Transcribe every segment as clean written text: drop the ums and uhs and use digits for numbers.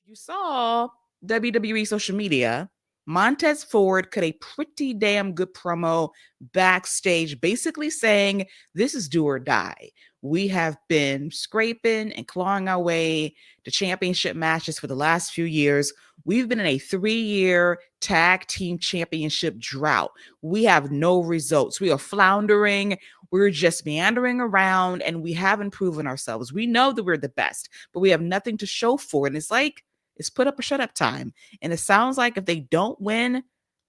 You saw WWE social media. Montez Ford cut a pretty damn good promo backstage, basically saying, "This is do or die. We have been scraping and clawing our way to championship matches for the last few years. We've been in a 3-year tag team championship drought. We have no results. We are floundering. We're just meandering around and we haven't proven ourselves. We know that we're the best, but we have nothing to show for it." And it's like, it's put up or shut up time. And it sounds like if they don't win,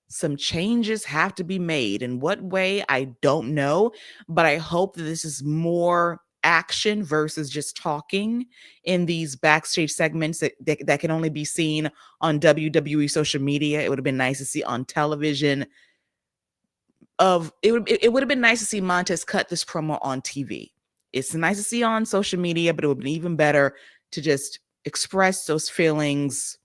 some changes have to be made. In what way, I don't know. But I hope that this is more action versus just talking in these backstage segments that can only be seen on WWE social media. It would have been nice to see on television. It would have been nice to see Montez cut this promo on TV. It's nice to see on social media, but it would be even better to just express those feelings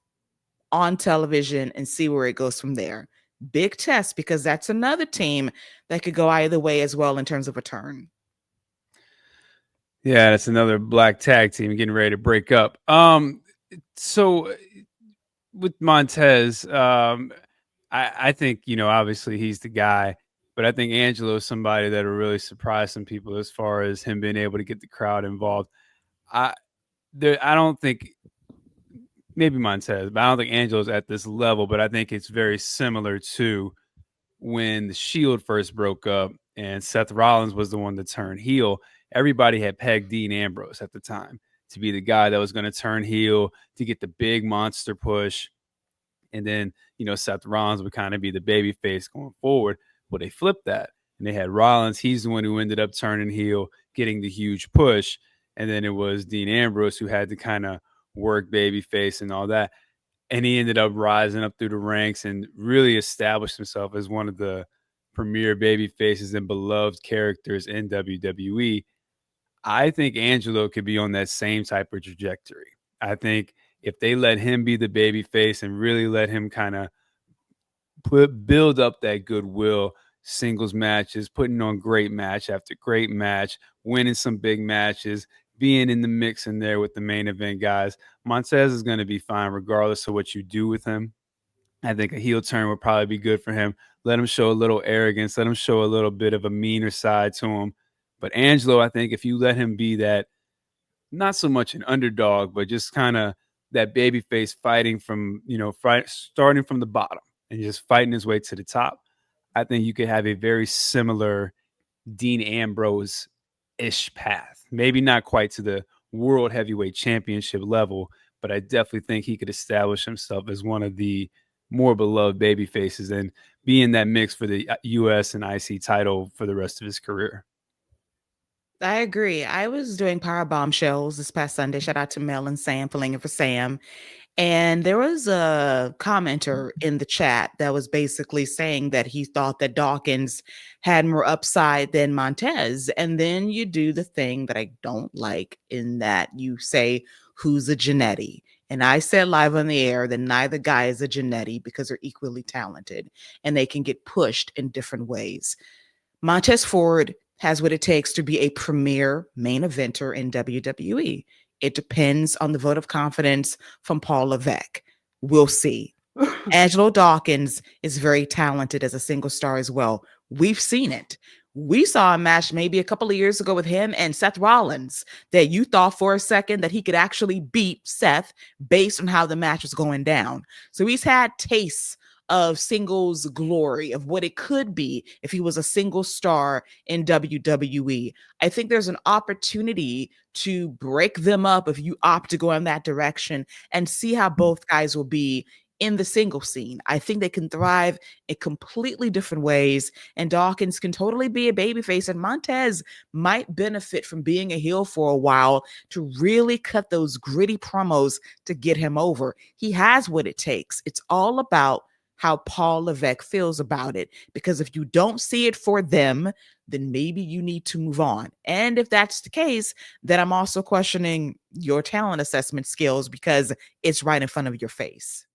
on television and see where it goes from there. Big test, because that's another team that could go either way as well in terms of a turn. Yeah, that's another black tag team getting ready to break up. So with Montez, I think, obviously he's the guy, but I think Angelo is somebody that'll really surprise some people as far as him being able to get the crowd involved. I don't think, maybe Montez, but I don't think Angelo's at this level, but I think it's very similar to when the Shield first broke up and Seth Rollins was the one to turn heel. Everybody had pegged Dean Ambrose at the time to be the guy that was going to turn heel, to get the big monster push. And then, Seth Rollins would kind of be the baby face going forward. Well, they flipped that. And they had Rollins. He's the one who ended up turning heel, getting the huge push. And then it was Dean Ambrose who had to kind of work baby face and all that. And he ended up rising up through the ranks and really established himself as one of the premier baby faces and beloved characters in WWE. I think Angelo could be on that same type of trajectory. I think if they let him be the baby face and really let him kind of build up that goodwill, singles matches, putting on great match after great match, winning some big matches, being in the mix in there with the main event guys, Montez is going to be fine regardless of what you do with him. I think a heel turn would probably be good for him. Let him show a little arrogance. Let him show a little bit of a meaner side to him. But Angelo, I think if you let him be that, not so much an underdog, but just kind of that baby face fighting from, starting from the bottom and just fighting his way to the top, I think you could have a very similar Dean Ambrose-ish path. Maybe not quite to the World Heavyweight Championship level, but I definitely think he could establish himself as one of the more beloved baby faces and be in that mix for the US and IC title for the rest of his career. I agree. I was doing Power Bombshells this past Sunday. Shout out to Mel and Sam filling in for Sam. And there was a commenter in the chat that was basically saying that he thought that Dawkins had more upside than Montez. And then you do the thing that I don't like, in that you say, who's a Genetti? And I said live on the air that neither guy is a Genetti because they're equally talented and they can get pushed in different ways. Montez Ford has what it takes to be a premier main eventer in WWE. It depends on the vote of confidence from Paul Levesque. We'll see. Angelo Dawkins is very talented as a single star as well. We've seen it. We saw a match maybe a couple of years ago with him and Seth Rollins that you thought for a second that he could actually beat Seth based on how the match was going down. So he's had tastes of singles glory, of what it could be if he was a single star in WWE. I think there's an opportunity to break them up if you opt to go in that direction and see how both guys will be in the single scene. I think they can thrive in completely different ways, and Dawkins can totally be a babyface, and Montez might benefit from being a heel for a while to really cut those gritty promos to get him over. He has what it takes. It's all about how Paul Levesque feels about it. Because if you don't see it for them, then maybe you need to move on. And if that's the case, then I'm also questioning your talent assessment skills because it's right in front of your face.